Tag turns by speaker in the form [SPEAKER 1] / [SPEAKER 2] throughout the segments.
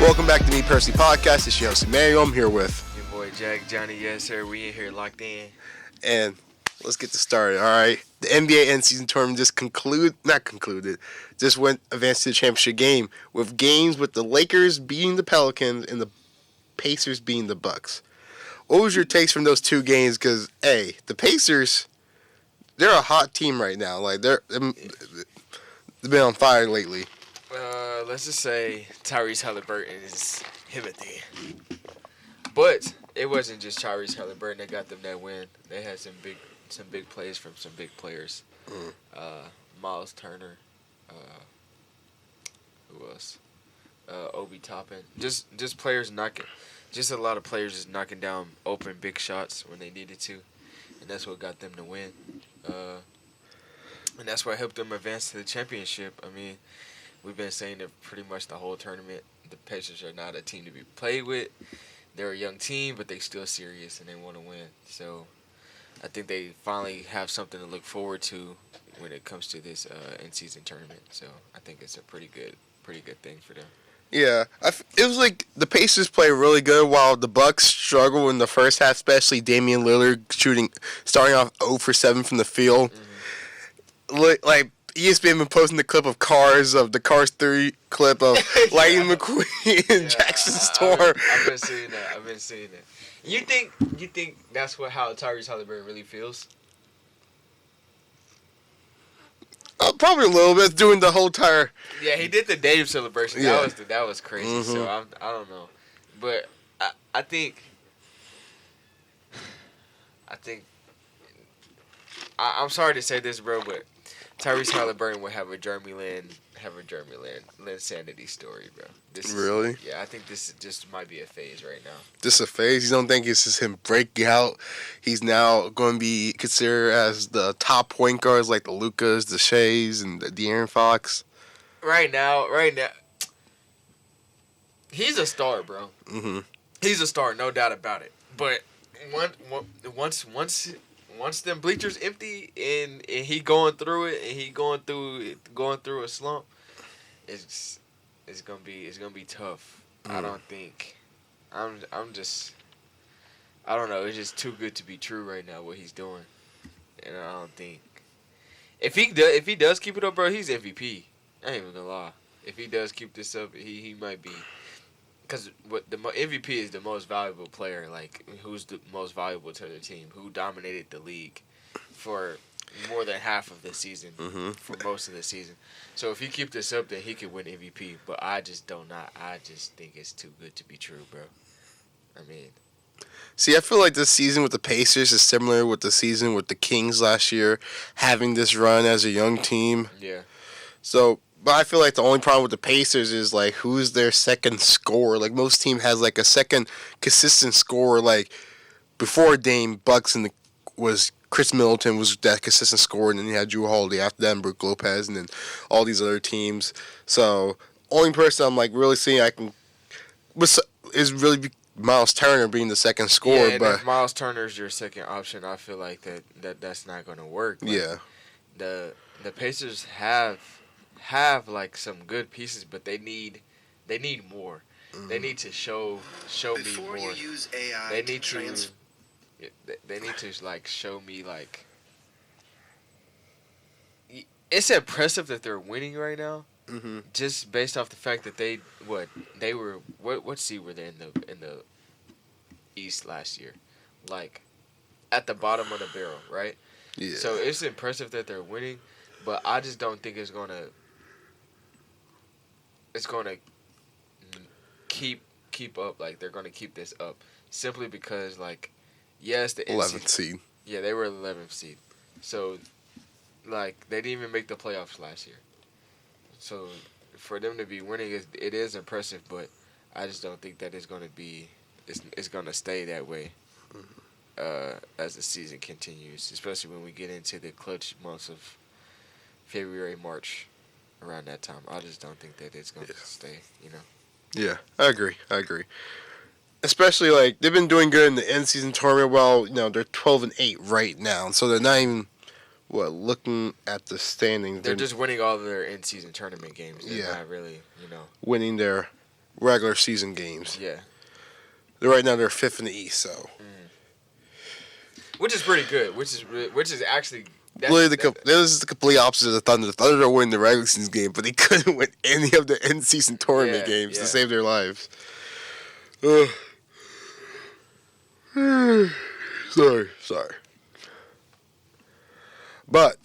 [SPEAKER 1] Welcome back to Me Personally Podcast. It's your host, Emmanuel. I'm here with...
[SPEAKER 2] Your boy, Jack, Johnny. Yes, sir. We in here locked in.
[SPEAKER 1] And let's get this started, all right? The NBA end-season tournament just advanced to the championship game with games with the Lakers beating the Pelicans and the Pacers beating the Bucks. What was your takes from those two games? Because, hey, the Pacers, they're a hot team right now. Like, they've been on fire lately.
[SPEAKER 2] Let's just say Tyrese Halliburton is Timothy. But it wasn't just Tyrese Halliburton that got them that win. They had some big plays from some big players. Miles Turner. Who else? Obi Toppin. Just players knocking. Just a lot of players just knocking down open big shots when they needed to, and that's what got them to win. And that's what helped them advance to the championship. I mean, we've been saying it pretty much the whole tournament. The Pacers are not a team to be played with. They're a young team, but they're still serious and they want to win. So I think they finally have something to look forward to when it comes to this in-season tournament. So I think it's a pretty good thing for them.
[SPEAKER 1] Yeah, it was like the Pacers play really good while the Bucks struggle in the first half, especially Damian Lillard starting off 0 for 7 from the field. Mm-hmm. Like ESPN been posting the clip of the Cars 3 clip of Lightning McQueen and Jackson Storm.
[SPEAKER 2] I've been seeing that. You think that's how Tyrese Halliburton really feels?
[SPEAKER 1] Probably a little bit, doing the whole entire...
[SPEAKER 2] Yeah, he did the Dave celebration.
[SPEAKER 1] Yeah.
[SPEAKER 2] That was crazy. Mm-hmm. So I don't know, but I think I'm sorry to say this, bro, but Tyrese Halliburton would have a Jeremy Lin sanity story, bro.
[SPEAKER 1] Really?
[SPEAKER 2] Yeah, I think this just might be a phase right now.
[SPEAKER 1] Just a phase? You don't think it's just him breaking out? He's now going to be considered as the top point guards like the Lucas, the Shays, and the De'Aaron Fox?
[SPEAKER 2] Right now, he's a star, bro. Mm-hmm. He's a star, no doubt about it. But once them bleachers empty and he going through it and he going through a slump, it's gonna be tough. I don't think I don't know. It's just too good to be true right now what he's doing, and I don't think if he does keep it up, bro, he's MVP. I ain't even gonna lie. If he does keep this up, he might be. Because the MVP is the most valuable player, like who's the most valuable to the team, who dominated the league for more than half of the season, for most of the season. So if he keep this up, then he could win MVP. But I just think it's too good to be true, bro. I mean,
[SPEAKER 1] see, I feel like this season with the Pacers is similar with the season with the Kings last year, having this run as a young team.
[SPEAKER 2] Yeah.
[SPEAKER 1] So. But I feel like the only problem with the Pacers is, like, who's their second scorer? Like, most team has, like, a second consistent scorer. Like, before Dame, Bucks, and was Chris Middleton was that consistent scorer, and then you had Drew Holiday after that, and Brook Lopez, and then all these other teams. So, only person I'm, like, really seeing is really Miles Turner being the second scorer.
[SPEAKER 2] Yeah,
[SPEAKER 1] but
[SPEAKER 2] if Miles Turner's your second option, I feel like that's not going to work. Like,
[SPEAKER 1] yeah.
[SPEAKER 2] The Pacers have like some good pieces, but they need more. Mm-hmm. They need to show me more. You use AI they need to like show me like it's impressive that they're winning right now. Mm-hmm. Just based off the fact that what seed were they in the East last year? Like at the bottom of the barrel, right?
[SPEAKER 1] Yeah.
[SPEAKER 2] So it's impressive that they're winning, but I just don't think it's gonna keep up. Like they're gonna keep this up simply because, like, yes, the
[SPEAKER 1] 11th seed.
[SPEAKER 2] Yeah, they were 11th seed. So, like, they didn't even make the playoffs last year. So, for them to be winning, it is impressive. But I just don't think that it's gonna be. It's gonna stay that way as the season continues, especially when we get into the clutch months of February, March. Around that time, I just don't think that it's going to stay, you know.
[SPEAKER 1] Yeah, I agree. Especially, like, they've been doing good in the end-season tournament. Well, they're 12-8 right now, so they're not even looking at the standings.
[SPEAKER 2] They're just winning all of their end-season tournament games. They're not really,
[SPEAKER 1] winning their regular season games.
[SPEAKER 2] Yeah.
[SPEAKER 1] Right now they're 5th in the East, so.
[SPEAKER 2] Which is pretty good. Which is actually.
[SPEAKER 1] This is the complete opposite of the Thunder. The Thunder are winning the regular season game, but they couldn't win any of the end season tournament games to save their lives. Sorry. But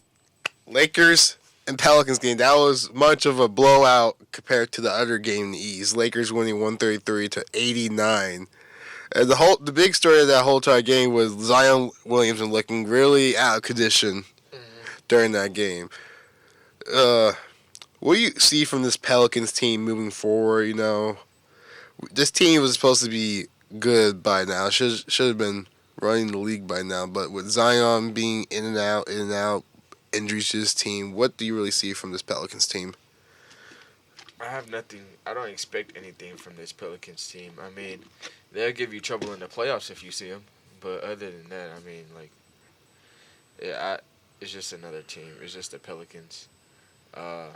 [SPEAKER 1] Lakers and Pelicans game, that was much of a blowout compared to the other game in the East. Lakers winning 133-89. And the big story of that whole entire game was Zion Williamson looking really out of condition during that game. What do you see from this Pelicans team moving forward? You know, this team was supposed to be good by now. Should have been running the league by now. But with Zion being in and out, injuries to his team, what do you really see from this Pelicans team?
[SPEAKER 2] I have nothing. I don't expect anything from this Pelicans team. I mean, they'll give you trouble in the playoffs if you see them. But other than that, I mean, like, yeah, it's just another team. It's just the Pelicans. I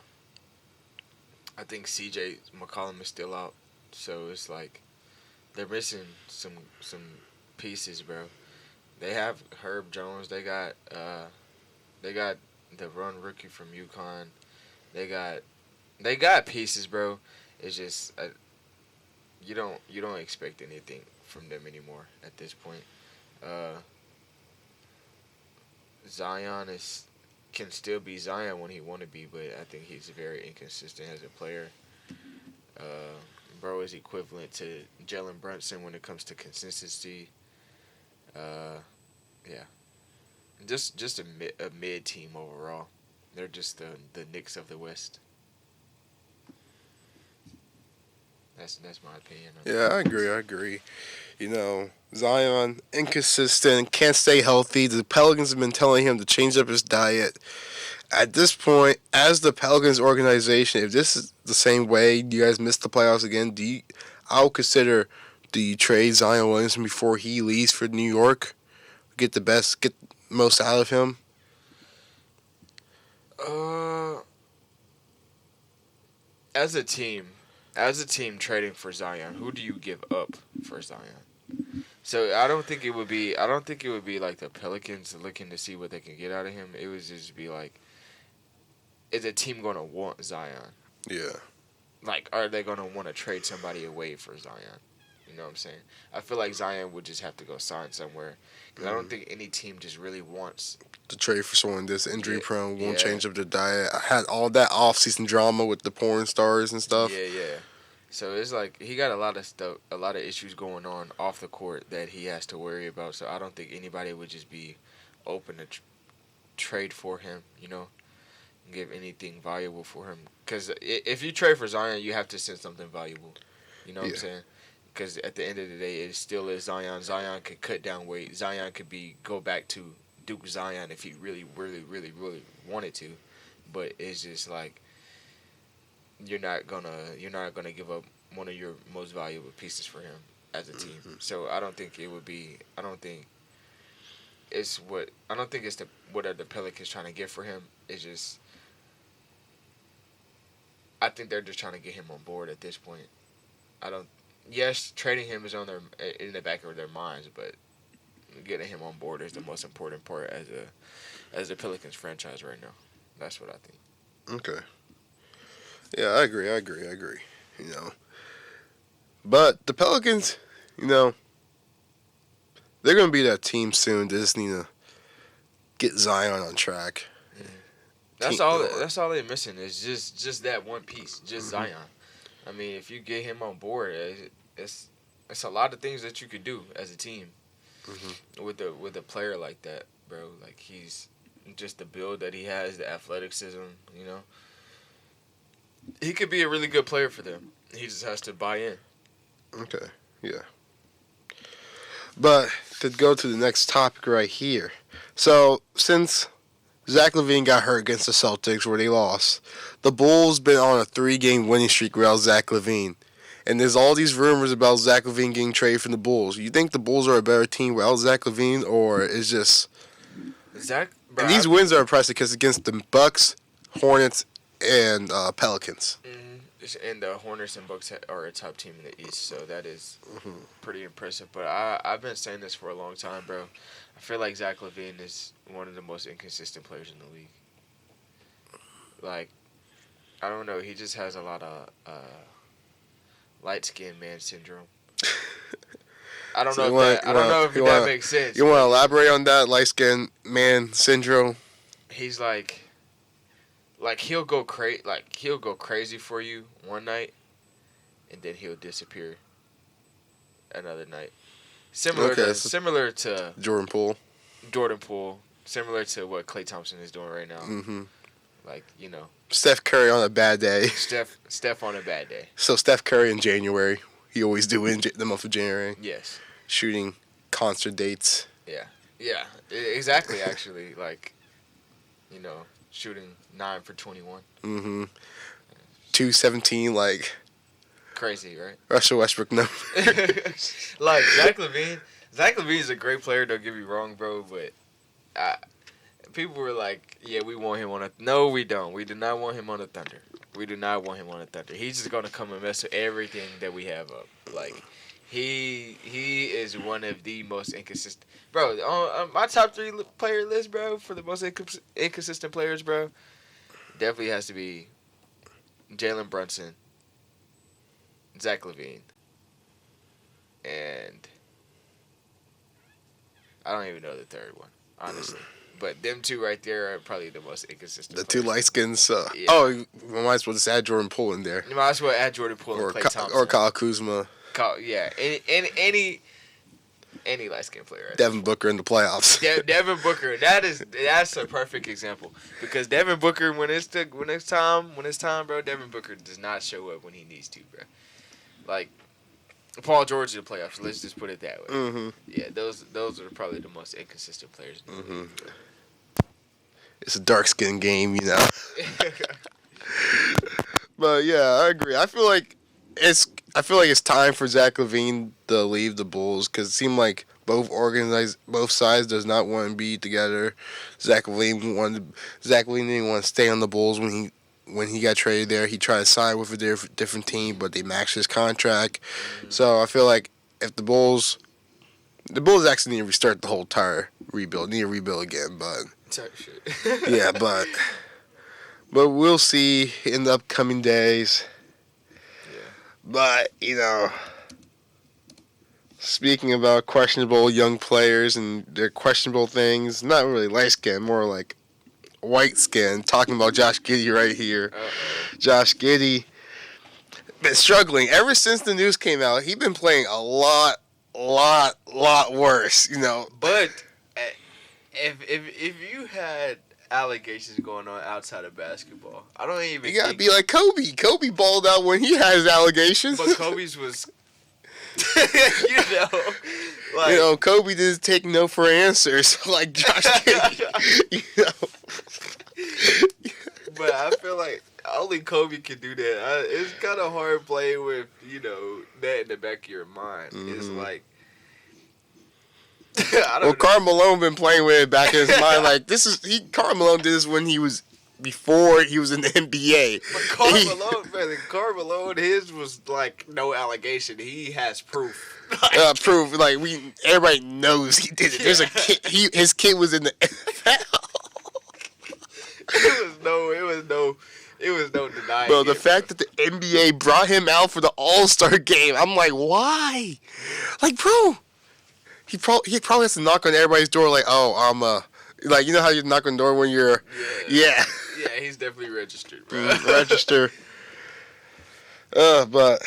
[SPEAKER 2] think C.J. McCollum is still out, so it's like they're missing some pieces, bro. They have Herb Jones. They got the run rookie from UConn. They got pieces, bro. It's just you don't expect anything from them anymore at this point. Zion can still be Zion when he want to be, but I think he's very inconsistent as a player. Bro is equivalent to Jalen Brunson when it comes to consistency. Yeah, just a mid team overall. They're just the Knicks of the West. That's my opinion.
[SPEAKER 1] Yeah, I agree. You know, Zion, inconsistent, can't stay healthy. The Pelicans have been telling him to change up his diet. At this point, as the Pelicans organization, if this is the same way, you guys miss the playoffs again, I would consider, do you trade Zion Williamson before he leaves for New York? Get most out of him?
[SPEAKER 2] As a team trading for Zion, who do you give up for Zion? So I don't think it would be like the Pelicans looking to see what they can get out of him. It would just be like, is a team going to want Zion?
[SPEAKER 1] Yeah.
[SPEAKER 2] Like, are they going to want to trade somebody away for Zion? You know what I'm saying? I feel like Zion would just have to go sign somewhere. Because I don't think any team just really wants
[SPEAKER 1] to trade for someone this injury prone, won't change up their diet. I had all that off-season drama with the porn stars and stuff.
[SPEAKER 2] Yeah. So it's like he got a lot of issues going on off the court that he has to worry about. So I don't think anybody would just be open to trade for him, you know, give anything valuable for him. Because if you trade for Zion, you have to send something valuable. You know what I'm saying? Because at the end of the day, it still is Zion. Zion could cut down weight. Zion could go back to Duke Zion if he really, really, really, really wanted to. But it's just like you're not gonna give up one of your most valuable pieces for him as a team. So I don't think it's what are the Pelicans trying to get for him. It's just I think they're just trying to get him on board at this point. Yes, trading him is in the back of their minds, but getting him on board is the most important part as a Pelicans franchise right now. That's what I think.
[SPEAKER 1] Okay. Yeah, I agree. You know, but the Pelicans, you know, they're gonna be that team soon. They just need to get Zion on track.
[SPEAKER 2] That's all they're missing is just that one piece, just Zion. I mean, if you get him on board, it's a lot of things that you could do as a team with a player like that, bro. Like he's just the build that he has, the athleticism, you know. He could be a really good player for them. He just has to buy in.
[SPEAKER 1] Okay, yeah. But to go to the next topic right here. So, since Zach LaVine got hurt against the Celtics where they lost, the Bulls been on a 3-game winning streak without Zach LaVine. And there's all these rumors about Zach LaVine getting traded from the Bulls. You think the Bulls are a better team without Zach LaVine, or is just... And these wins are impressive because against the Bucks, Hornets, and Pelicans.
[SPEAKER 2] And the Hornets and Bucks are a top team in the East, so that is
[SPEAKER 1] Mm-hmm.
[SPEAKER 2] pretty impressive. But I've been saying this for a long time, bro. I feel like Zach LaVine is one of the most inconsistent players in the league. Like, I don't know. He just has a lot of light-skinned man syndrome. I don't know if that makes sense.
[SPEAKER 1] You want to elaborate on that light-skinned man syndrome?
[SPEAKER 2] He's like he'll go crazy for you one night, and then he'll disappear another night. Similar to
[SPEAKER 1] Jordan Poole.
[SPEAKER 2] Similar to what Klay Thompson is doing right now.
[SPEAKER 1] Mm-hmm.
[SPEAKER 2] Like, you know,
[SPEAKER 1] Steph Curry on a bad day.
[SPEAKER 2] Steph on a bad day.
[SPEAKER 1] So Steph Curry in January. He always do in the month of January.
[SPEAKER 2] Yes.
[SPEAKER 1] Shooting concert dates.
[SPEAKER 2] Yeah, exactly. Actually, like, you know, shooting 9 for 21.
[SPEAKER 1] Mm-hmm. 217, like
[SPEAKER 2] crazy, right?
[SPEAKER 1] Russell Westbrook number.
[SPEAKER 2] Like Zach LaVine. Zach LaVine's a great player. Don't get me wrong, bro. But people were like, "Yeah, we want him on a." No, we don't. We do not want him on the Thunder. We do not want him on the Thunder. He's just gonna come and mess with everything that we have up. Like, he is one of the most inconsistent. Bro, on my top 3 player list, bro, for the most inconsistent players, bro, definitely has to be Jalen Brunson, Zach LaVine, and I don't even know the third one, honestly. But them two right there are probably the most inconsistent.
[SPEAKER 1] The two light skins.
[SPEAKER 2] Yeah.
[SPEAKER 1] Oh, we might as well just add Jordan Poole in there.
[SPEAKER 2] You might as well add Jordan Poole and Klay Thompson.
[SPEAKER 1] Or Kyle Kuzma.
[SPEAKER 2] Yeah, any light skinned player. Right
[SPEAKER 1] Devin Booker in the playoffs.
[SPEAKER 2] Devin Booker. That's a perfect example, because Devin Booker, when it's time, bro, Devin Booker does not show up when he needs to, bro. Like Paul George in the playoffs. Let's just put it that way.
[SPEAKER 1] Mm-hmm.
[SPEAKER 2] Yeah, those are probably the most inconsistent players in the league.
[SPEAKER 1] It's a dark skin game, you know. But yeah, I agree. I feel like it's time for Zach LaVine to leave the Bulls, because it seemed like both sides does not want to be together. Zach LaVine didn't want to stay on the Bulls when he got traded there. He tried to sign with a different team, but they maxed his contract. Mm-hmm. So I feel like if the Bulls actually need to restart the whole entire rebuild. Need to rebuild again, but yeah, but we'll see in the upcoming days.
[SPEAKER 2] Yeah.
[SPEAKER 1] But, you know, speaking about questionable young players and their questionable things, not really light skin, more like white skin, talking about Josh Giddey right here.
[SPEAKER 2] Uh-oh.
[SPEAKER 1] Josh Giddey been struggling ever since the news came out. He's been playing a lot worse, you know.
[SPEAKER 2] But if you had allegations going on outside of basketball, I don't even.
[SPEAKER 1] You gotta be like Kobe. Kobe balled out when he had his allegations.
[SPEAKER 2] But Kobe's was, you know,
[SPEAKER 1] Kobe didn't take no for answers like Josh Giddey. You know.
[SPEAKER 2] But I feel like only Kobe can do that. It's kind of hard playing with, you know, that in the back of your mind. Mm-hmm. It's like, I don't know.
[SPEAKER 1] Karl Malone been playing with it back in his mind. Like, Karl Malone did this when he was before he was in the NBA.
[SPEAKER 2] But Karl Malone, his was like no allegation. He has proof.
[SPEAKER 1] Proof. Like, everybody knows he did it. There's a kid. His kid was in the NFL.
[SPEAKER 2] It was no denying.
[SPEAKER 1] Bro, the fact that the NBA brought him out for the All-Star game, I'm like, why? Like, bro, he probably has to knock on everybody's door. Like, like, you know how you knock on the door when you're, yeah.
[SPEAKER 2] Yeah, he's definitely registered, bro.
[SPEAKER 1] Register. But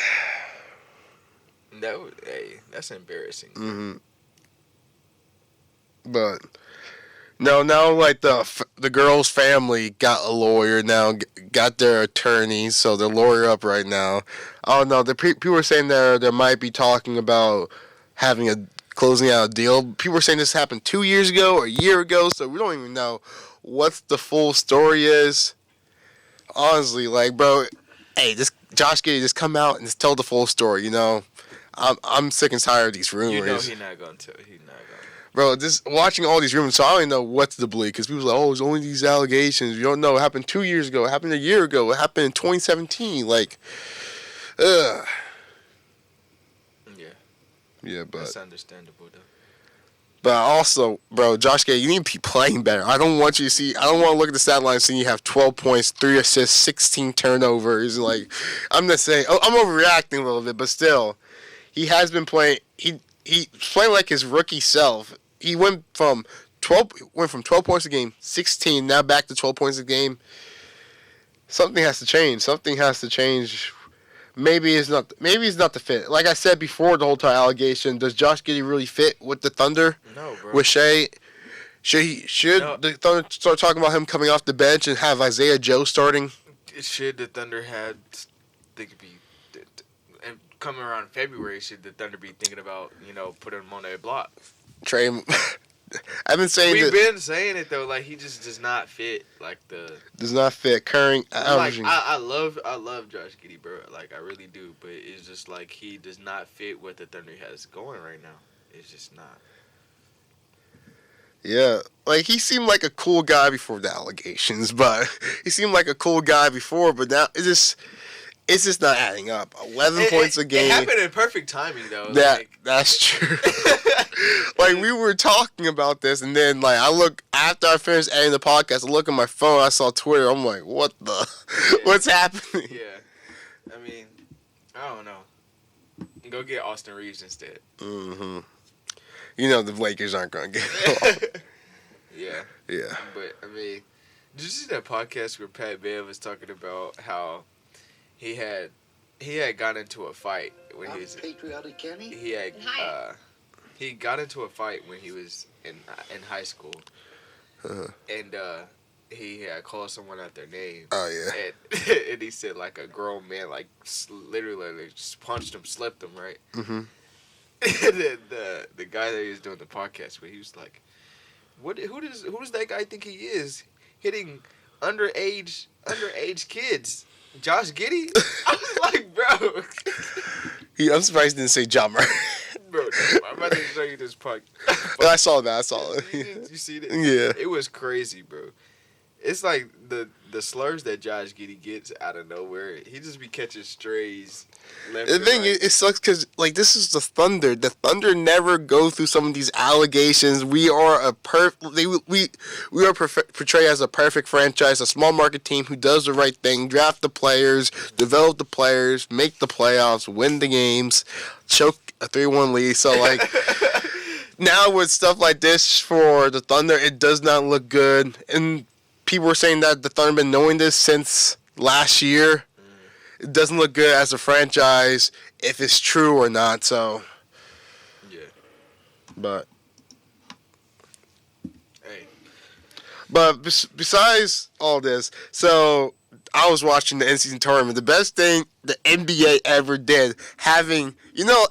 [SPEAKER 2] that's embarrassing.
[SPEAKER 1] Mm-hmm. But no, now like the girl's family got a lawyer now, got their attorney, so they're lawyer up right now. I don't know. The people are saying there might be talking about closing out a deal. People are saying this happened 2 years ago or a year ago, so we don't even know what the full story is. Honestly, like, bro, hey, this Josh Giddey just come out and just tell the full story. You know, I'm sick and tired of these rumors.
[SPEAKER 2] You know he's not gonna tell.
[SPEAKER 1] bro, just watching all these rumors, so I don't even know what to believe because people's like, oh, it's only these allegations. You don't know what happened 2 years ago, what happened a year ago, what happened in 2017. Like, ugh.
[SPEAKER 2] Yeah.
[SPEAKER 1] Yeah, but
[SPEAKER 2] that's understandable though.
[SPEAKER 1] But also, bro, Josh Gay, you need to be playing better. I don't want to look at the stat line and see you have 12 points, 3 assists, 16 turnovers. Like, I'm just saying, I'm overreacting a little bit, but still, he has been playing. He's playing like his rookie self. He went from 12 points a game, 16, now back to 12 points a game. Something has to change. Maybe it's not the fit. Like I said before, the whole entire allegation. Does Josh Giddey really fit with the Thunder?
[SPEAKER 2] No, bro.
[SPEAKER 1] With Shea? Should the Thunder start talking about him coming off the bench and have Isaiah Joe starting?
[SPEAKER 2] Should the Thunder they could be, and coming around February, should the Thunder be thinking about putting him on their block?
[SPEAKER 1] Trade him. I've been saying
[SPEAKER 2] We've been saying it though, like he just does not fit
[SPEAKER 1] does not fit current averaging.
[SPEAKER 2] I love Josh Giddey, bro. Like I really do, but it's just like he does not fit what the Thunder has going right now. It's just not.
[SPEAKER 1] Yeah, like he seemed like a cool guy before the allegations, but now it's just not adding up. 11 points a game.
[SPEAKER 2] It happened in perfect timing though.
[SPEAKER 1] That's true. Like we were talking about this, and then like after I finished editing the podcast, I look at my phone, I saw Twitter. I'm like, what what's happening?
[SPEAKER 2] Yeah, I mean, I don't know. Go get Austin Reeves instead.
[SPEAKER 1] Mm-hmm. The Lakers aren't gonna get it.
[SPEAKER 2] Yeah.
[SPEAKER 1] Yeah.
[SPEAKER 2] But I mean, did you see that podcast where Pat Bev was talking about how he had gotten into a fight when he was
[SPEAKER 3] patriotic, Kenny.
[SPEAKER 2] He got into a fight when he was in high school, and he had called someone out their name.
[SPEAKER 1] Oh yeah.
[SPEAKER 2] And he said like a grown man like literally just punched him, slipped him, right.
[SPEAKER 1] Mm-hmm.
[SPEAKER 2] And then the guy that he was doing the podcast with, he was like, who does that guy think he is, hitting underage kids? Josh Giddey? I was like, bro.
[SPEAKER 1] I'm surprised he didn't say Ja Morant.
[SPEAKER 2] Bro, I'm about to show you this podcast.
[SPEAKER 1] I saw that.
[SPEAKER 2] You see it?
[SPEAKER 1] Yeah.
[SPEAKER 2] It was crazy, bro. It's like the slurs that Josh Giddey gets out of nowhere. He just be catching strays.
[SPEAKER 1] The thing is, it sucks because like this is the Thunder. The Thunder never go through some of these allegations. We are portrayed as a perfect franchise, a small market team who does the right thing, draft the players, develop the players, make the playoffs, win the games, choke a 3-1 lead. So like now with stuff like this for the Thunder, it does not look good. And people were saying that the Thunder have been knowing this since last year. It doesn't look good as a franchise if it's true or not. So,
[SPEAKER 2] yeah.
[SPEAKER 1] But,
[SPEAKER 2] hey.
[SPEAKER 1] But besides all this, so I was watching the in-season tournament. The best thing the NBA ever did, having,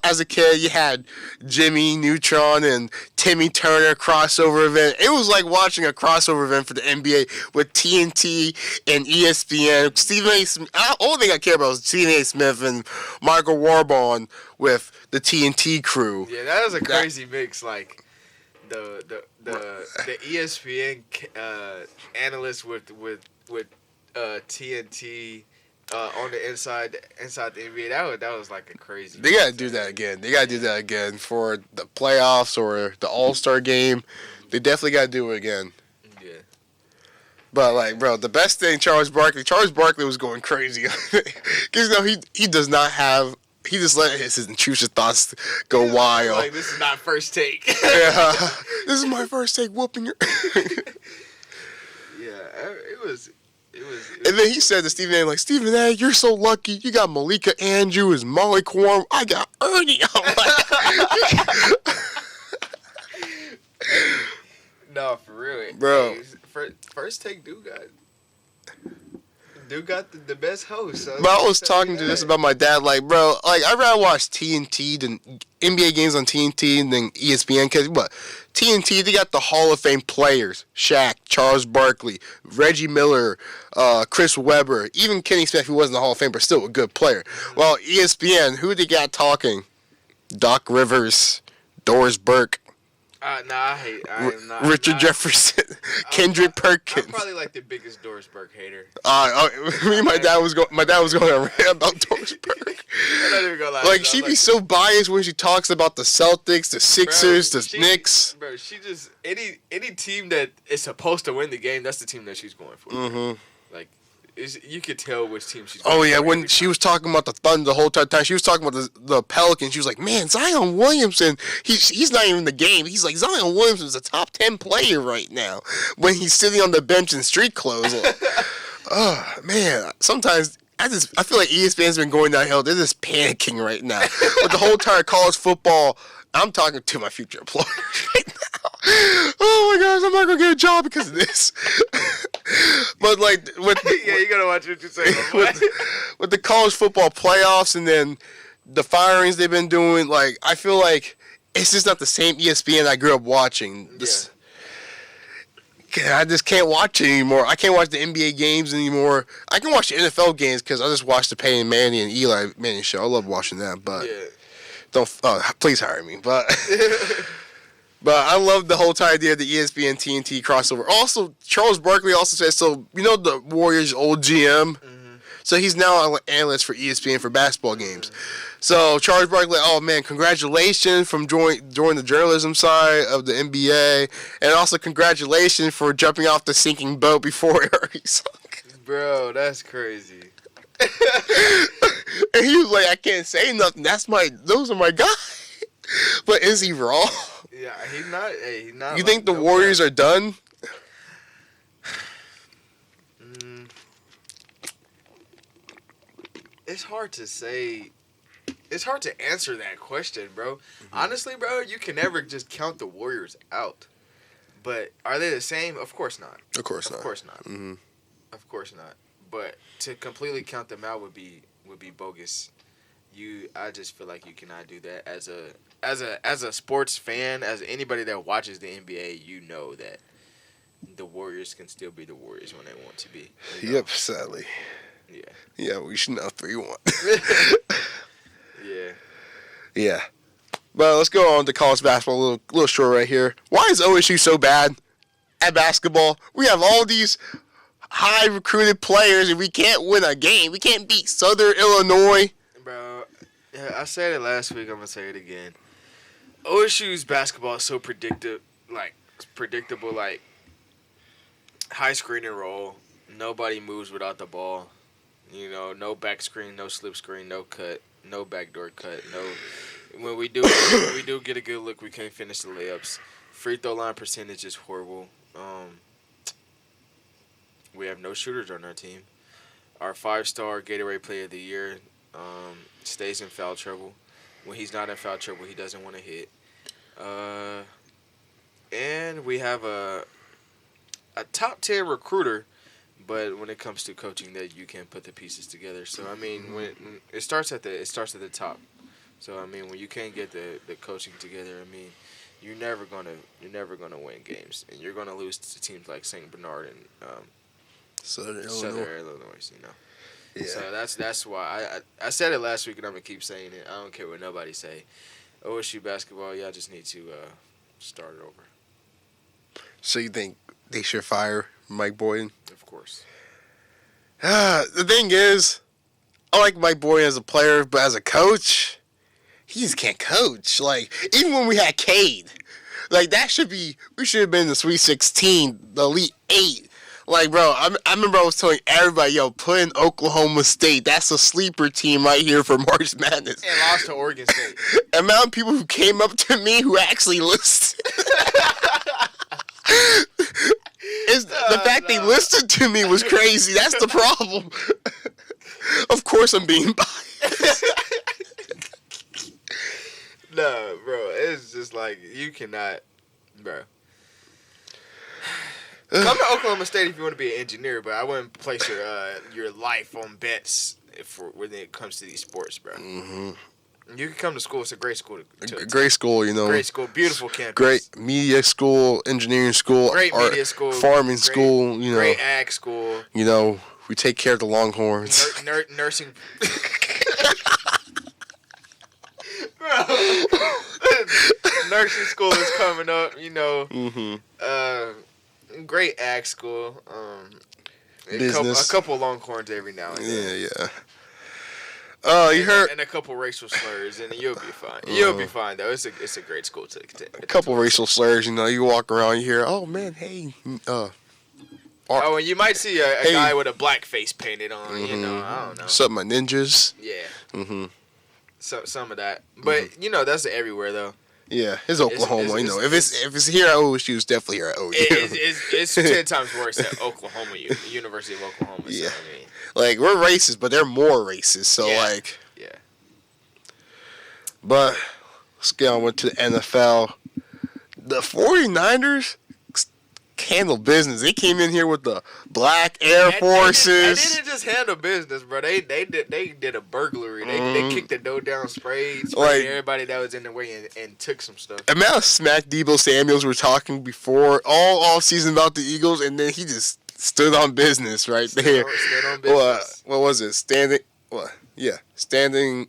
[SPEAKER 1] as a kid, you had Jimmy Neutron and Timmy Turner crossover event. It was like watching a crossover event for the NBA with TNT and ESPN. Stephen A. Smith. The only thing I care about was Stephen A. Smith and Michael Warborn with the TNT crew.
[SPEAKER 2] Yeah, that was a crazy mix. Like the ESPN analyst with TNT on the inside the NBA. That was like a crazy.
[SPEAKER 1] They gotta do that again. They gotta do that again for the playoffs or the All-Star game. They definitely gotta do it again.
[SPEAKER 2] Yeah.
[SPEAKER 1] But like, bro, the best thing, Charles Barkley was going crazy because he does not have. He just let his intrusive thoughts go wild.
[SPEAKER 2] Like, this is not first take.
[SPEAKER 1] Yeah, this is my first take whooping your.
[SPEAKER 2] Yeah, it was.
[SPEAKER 1] And then he said to Stephen A. like, Stephen A., you're so lucky. You got Malika Andrews, Molly Quorum. I got Ernie.
[SPEAKER 2] No, for real,
[SPEAKER 1] bro.
[SPEAKER 2] Hey, first take, dude got the best host. So
[SPEAKER 1] but I was talking to this about my dad, like, bro, like I'd rather watch TNT than NBA games on TNT and then ESPN. Because what? TNT, they got the Hall of Fame players: Shaq, Charles Barkley, Reggie Miller, Chris Webber, even Kenny Smith, who wasn't the Hall of Fame but still a good player. Mm-hmm. Well, ESPN, who they got talking? Doc Rivers, Doris Burke,
[SPEAKER 2] I am not.
[SPEAKER 1] Richard Jefferson, Kendrick Perkins.
[SPEAKER 2] I'm probably like the biggest Doris Burke hater.
[SPEAKER 1] Me and my dad was going to rant about Doris Burke.
[SPEAKER 2] I'm not even gonna lie.
[SPEAKER 1] Like, she be so biased when she talks about the Celtics, the Sixers, the Knicks.
[SPEAKER 2] Bro, she just any team that is supposed to win the game, that's the team that she's going for.
[SPEAKER 1] Mm-hmm.
[SPEAKER 2] Like, you could tell which team she's going for.
[SPEAKER 1] Oh, yeah, when she was talking about the Thunder the whole time, she was talking about the Pelicans. She was like, man, Zion Williamson, he's not even in the game. He's like, Zion Williamson's a top 10 player right now when he's sitting on the bench in street clothes. Like, oh, man, sometimes I feel like ESPN's been going downhill. They're just panicking right now. With the whole entire college football, I'm talking to my future employers right now. Oh, my gosh, I'm not going to get a job because of this. But, like,
[SPEAKER 2] you gotta watch what you say.
[SPEAKER 1] with the college football playoffs and then the firings they've been doing, like, I feel like it's just not the same ESPN I grew up watching. I just can't watch it anymore. I can't watch the NBA games anymore. I can watch the NFL games because I just watched the Peyton Manning and Eli Manning show. I love watching that, but please hire me. But But I love the whole idea of the ESPN TNT crossover. Also, Charles Barkley also said, so, you know the Warriors' old GM? Mm-hmm. So he's now an analyst for ESPN for basketball games. Mm-hmm. So Charles Barkley, oh, man, congratulations from joining the journalism side of the NBA. And also congratulations for jumping off the sinking boat before it already sunk.
[SPEAKER 2] Bro, that's crazy.
[SPEAKER 1] And he was like, I can't say nothing. Those are my guys. But is he wrong?
[SPEAKER 2] Yeah, he's not. Hey, he's not.
[SPEAKER 1] You think the Warriors are done?
[SPEAKER 2] It's hard to say. It's hard to answer that question, bro. Mm-hmm. Honestly, bro, you can never just count the Warriors out. But are they the same? Of course not.
[SPEAKER 1] Of course not.
[SPEAKER 2] Of course not.
[SPEAKER 1] Mm-hmm.
[SPEAKER 2] Of course not. But to completely count them out would be bogus. I just feel like you cannot do that as a sports fan, as anybody that watches the NBA. You know that the Warriors can still be the Warriors when they want to be. You know?
[SPEAKER 1] Yep, sadly.
[SPEAKER 2] Yeah.
[SPEAKER 1] Yeah, we should know 3-1.
[SPEAKER 2] Yeah.
[SPEAKER 1] Yeah. But let's go on to college basketball a little short right here. Why is OSU so bad at basketball? We have all these high recruited players and we can't win a game. We can't beat Southern Illinois.
[SPEAKER 2] Bro, yeah, I said it last week. I'm gonna say it again. OSU's basketball is so predictable, like high screen and roll. Nobody moves without the ball. You know, no back screen, no slip screen, no cut, no backdoor cut. No, when we do get a good look, we can't finish the layups. Free throw line percentage is horrible. We have no shooters on our team. Our 5-star Gatorade Player of the Year stays in foul trouble. When he's not in foul trouble, he doesn't want to hit. And we have a top 10 recruiter, but when it comes to coaching, that you can put the pieces together. So I mean, when it starts at the top. So I mean, when you can't get the coaching together, I mean, you're never gonna win games, and you're gonna lose to teams like St. Bernard and Southern Illinois, you know. Yeah. So that's why I said it last week, and I'm gonna keep saying it. I don't care what nobody say. OSU basketball, y'all just need to start it over.
[SPEAKER 1] So you think they should fire Mike Boynton?
[SPEAKER 2] Of course.
[SPEAKER 1] The thing is, I like Mike Boynton as a player, but as a coach, he just can't coach. Like, even when we had Cade, like, we should have been in the Sweet 16, the Elite 8. Like, bro, I remember I was telling everybody, yo, put in Oklahoma State. That's a sleeper team right here for March Madness.
[SPEAKER 2] And lost to Oregon State.
[SPEAKER 1] The amount of people who came up to me who actually listened. The fact they listened to me was crazy. That's the problem. Of course I'm being biased.
[SPEAKER 2] No, bro. It's just like, you cannot, bro. Come to Oklahoma State if you want to be an engineer, but I wouldn't place your life on bets when it comes to these sports, bro. Mm-hmm. You can come to school. It's a great school.
[SPEAKER 1] Great school, you know.
[SPEAKER 2] Great school. Beautiful campus.
[SPEAKER 1] Great media school, engineering school.
[SPEAKER 2] Great media school.
[SPEAKER 1] Farming school, you know.
[SPEAKER 2] Great ag school.
[SPEAKER 1] You know, we take care of the Longhorns.
[SPEAKER 2] Nursing. nursing school is coming up. Great ag school.
[SPEAKER 1] Business.
[SPEAKER 2] A couple Longhorns every now and then.
[SPEAKER 1] Yeah. Oh, you heard
[SPEAKER 2] and a couple racial slurs, and you'll be fine. You'll be fine though. It's a great school to
[SPEAKER 1] a couple racial slurs. You walk around, you hear, oh man, hey.
[SPEAKER 2] And you might see a guy with a black face painted on. I don't know.
[SPEAKER 1] What's up, my ninjas?
[SPEAKER 2] Yeah. So some of that, but that's everywhere though.
[SPEAKER 1] Yeah, it's Oklahoma. If it's here at OSU, it's definitely here at OSU.
[SPEAKER 2] It's 10 times worse at Oklahoma, the University of Oklahoma.
[SPEAKER 1] Yeah.
[SPEAKER 2] So,
[SPEAKER 1] like, we're racist, but they're more racist. So,
[SPEAKER 2] Yeah.
[SPEAKER 1] But let's get on to the NFL. The 49ers handle business. They came in here with the black Air Forces.
[SPEAKER 2] They didn't just handle business, bro. They did a burglary. They kicked the door down, sprayed everybody that was in the way, and took some stuff.
[SPEAKER 1] The amount of smack Debo Samuels were talking before all season about the Eagles, and then he just stood on business right there.
[SPEAKER 2] Stood on business.
[SPEAKER 1] What was it? Standing. What? Yeah, standing.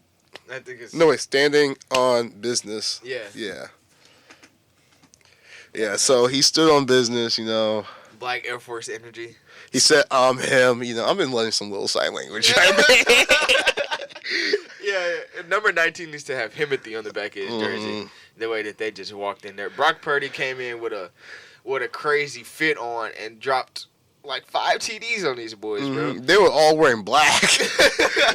[SPEAKER 2] I think it's
[SPEAKER 1] standing on business.
[SPEAKER 2] Yeah.
[SPEAKER 1] Yeah, so he stood on business,
[SPEAKER 2] Black Air Force energy.
[SPEAKER 1] He said, I'm him. I've been learning some little sign language.
[SPEAKER 2] Yeah. Number 19 needs to have Himothy on the back of his jersey. The way that they just walked in there. Brock Purdy came in with a crazy fit on and dropped like 5 TDs on these boys, bro.
[SPEAKER 1] They were all wearing black.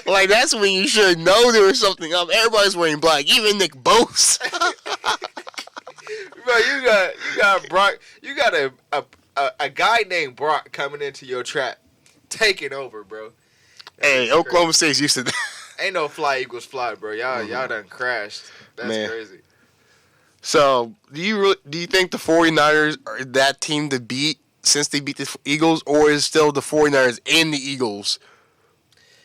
[SPEAKER 1] Like, that's when you should know there was something up. Everybody's wearing black, even Nick Bosa.
[SPEAKER 2] Bro, you got Brock. You got a guy named Brock coming into your trap, taking over, bro.
[SPEAKER 1] Hey, Oklahoma State's used to that.
[SPEAKER 2] Ain't no fly equals fly, bro. Y'all done crashed. That's crazy.
[SPEAKER 1] So, do you think the 49ers are that team to beat since they beat the Eagles, or is it still the 49ers and the Eagles?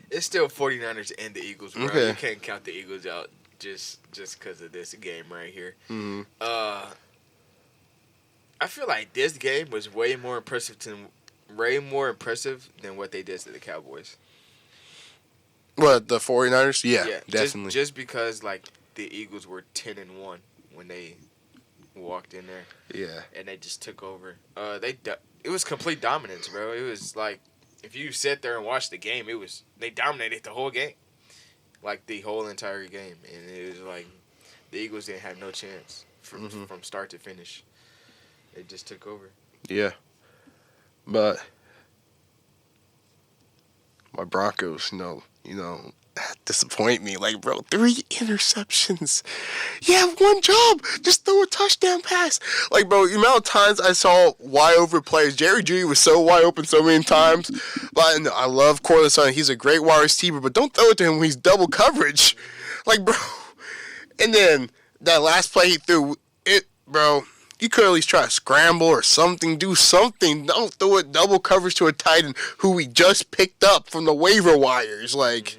[SPEAKER 2] It's still 49ers and the Eagles, bro.
[SPEAKER 1] Okay.
[SPEAKER 2] You can't count the Eagles out just because of this game right here. I feel like this game was way more impressive than what they did to the Cowboys.
[SPEAKER 1] What, the 49ers? Yeah, definitely.
[SPEAKER 2] Just because like the Eagles were 10-1 when they walked in there.
[SPEAKER 1] Yeah.
[SPEAKER 2] And they just took over. It was complete dominance, bro. It was like if you sit there and watch the game, they dominated the whole game. Like the whole entire game, and it was like the Eagles didn't have no chance from start to finish. They just took over.
[SPEAKER 1] Yeah, but my Broncos, disappoint me. Like, bro, 3 interceptions. You have one job. Just throw a touchdown pass. Like, bro, the amount of times I saw wide open plays. Jerry Jeudy was so wide open so many times. But I love Cortland Sutton. He's a great wide receiver, but don't throw it to him when he's double coverage. Like, bro. And then that last play he threw, bro, you could at least try to scramble or something. Do something. Don't throw it double coverage to a tight end who we just picked up from the waiver wires. Like,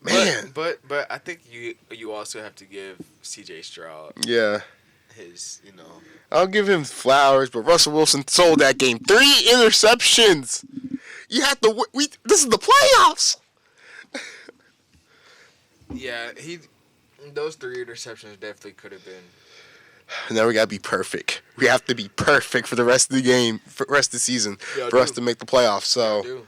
[SPEAKER 1] man.
[SPEAKER 2] But I think you also have to give C.J. Stroud his,
[SPEAKER 1] I'll give him flowers, but Russell Wilson sold that game. 3 interceptions. You have to. This is the playoffs.
[SPEAKER 2] Yeah, those 3 interceptions definitely could have been.
[SPEAKER 1] Now we gotta be perfect. We have to be perfect for the rest of the game, for the rest of the season, for us to make the playoffs. So,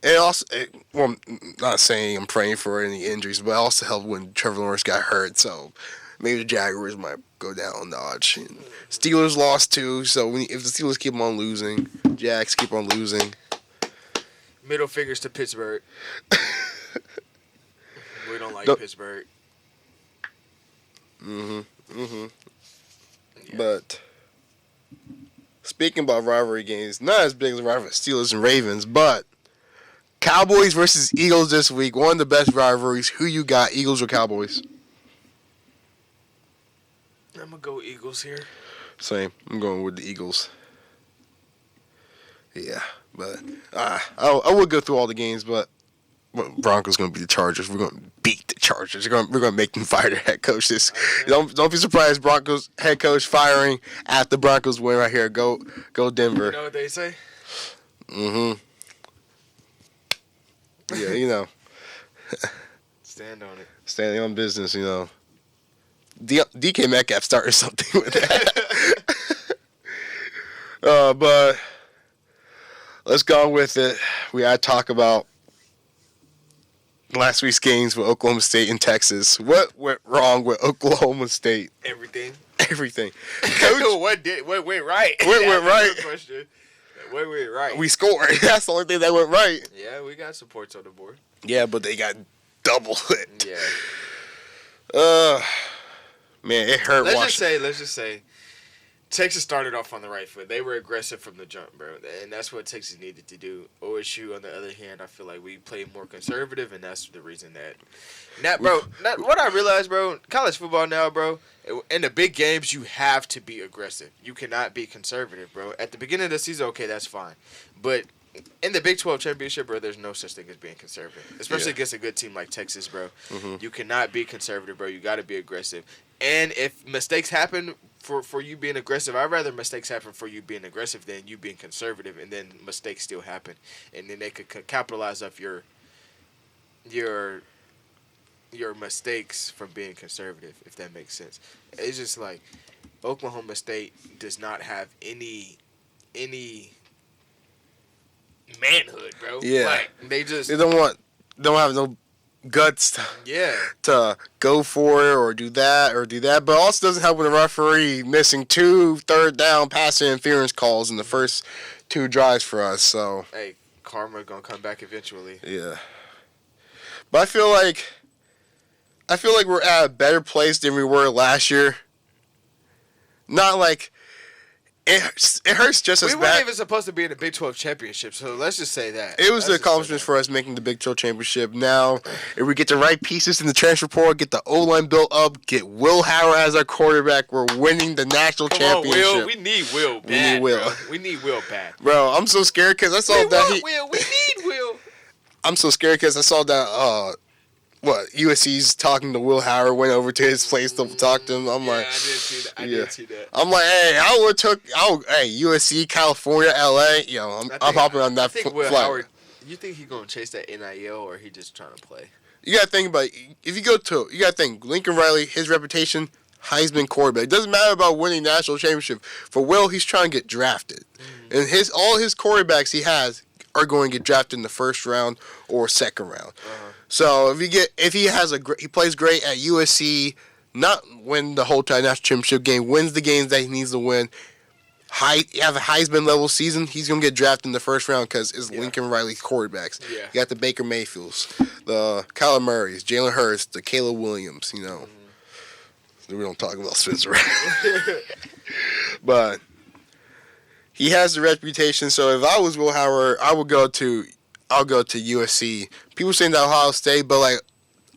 [SPEAKER 1] and also, I'm not saying I'm praying for any injuries, but it also helped when Trevor Lawrence got hurt. So maybe the Jaguars might go down a notch. And Steelers lost too. So if the Steelers keep on losing, Jags keep on losing.
[SPEAKER 2] Middle fingers to Pittsburgh. We don't like Pittsburgh.
[SPEAKER 1] Yeah. But speaking about rivalry games, not as big as the rivalry Steelers and Ravens, but Cowboys versus Eagles this week. One of the best rivalries. Who you got, Eagles or Cowboys?
[SPEAKER 2] I'm going to go Eagles here.
[SPEAKER 1] Same. I'm going with the Eagles. Yeah, but I would go through all the games, but Broncos going to beat the Chargers. We're going to beat the Chargers. We're going to make them fire their head coach. Don't be surprised. Broncos head coach firing after Broncos win right here. Go Denver.
[SPEAKER 2] You know what they say?
[SPEAKER 1] Yeah,
[SPEAKER 2] Stand on it.
[SPEAKER 1] Standing on business. DK Metcalf started something with that. But let's go with it. We gotta talk about last week's games with Oklahoma State and Texas. What went wrong with Oklahoma State?
[SPEAKER 2] Everything.
[SPEAKER 1] Coach,
[SPEAKER 2] what went right?
[SPEAKER 1] What went right?
[SPEAKER 2] Question. What went right?
[SPEAKER 1] We scored. That's the only thing that went right.
[SPEAKER 2] Yeah, we got supports on the board.
[SPEAKER 1] Yeah, but they got double hit.
[SPEAKER 2] Yeah.
[SPEAKER 1] Man, it hurt.
[SPEAKER 2] Let's just say, Texas started off on the right foot. They were aggressive from the jump, bro, and that's what Texas needed to do. OSU, on the other hand, I feel like we played more conservative, and that's the reason that. What I realized, bro, college football now, bro, in the big games, you have to be aggressive. You cannot be conservative, bro. At the beginning of the season, okay, that's fine, but in the Big 12 championship, bro, there's no such thing as being conservative, especially against a good team like Texas, bro.
[SPEAKER 1] Mm-hmm.
[SPEAKER 2] You cannot be conservative, bro. You got to be aggressive. And if mistakes happen for you being aggressive, I'd rather mistakes happen for you being aggressive than you being conservative, and then mistakes still happen, and then they could capitalize off your mistakes from being conservative, if that makes sense. It's just like Oklahoma State does not have any manhood, bro.
[SPEAKER 1] Yeah,
[SPEAKER 2] like, they
[SPEAKER 1] don't have no guts to go for it or do that. But also doesn't help with the referee missing 2 third-down pass interference calls in the first 2 drives for us. So
[SPEAKER 2] hey, karma gonna come back eventually.
[SPEAKER 1] Yeah, but I feel like we're at a better place than we were last year. Not like it hurts just as bad.
[SPEAKER 2] We weren't even supposed to be in the Big 12 championship, so let's just say that.
[SPEAKER 1] It was the accomplishment for us making the Big 12 championship. Now, if we get the right pieces in the transfer portal, get the O-line built up, get Will Howard as our quarterback, we're winning the national championship.
[SPEAKER 2] Will. We need Will bad, We need Will bad.
[SPEAKER 1] Bro, I'm so scared because I saw that
[SPEAKER 2] Will. We need Will.
[SPEAKER 1] I'm so scared because I saw that USC's talking to Will Howard, went over to his place to talk to him. I'm like,
[SPEAKER 2] I did see that.
[SPEAKER 1] I'm like, hey, USC, California, LA, I'm hopping on that
[SPEAKER 2] flight. Will Howard, you think he gonna chase that NIL or he just trying to play?
[SPEAKER 1] You gotta think about you gotta think Lincoln Riley, his reputation, Heisman quarterback. It doesn't matter about winning national championship. For Will, he's trying to get drafted, and all his quarterbacks he has are going to get drafted in the first round or second round. So if he plays great at USC, not win the whole national championship game, wins the games that he needs to win, have a Heisman level season, he's gonna get drafted in the first round because it's Lincoln Riley's quarterbacks. Yeah. You got the Baker Mayfields, the Kyler Murrays, Jalen Hurts, the Caleb Williams. We don't talk about Spencer, but he has the reputation. So if I was Will Howard, I'll go to USC. People saying that Ohio State, but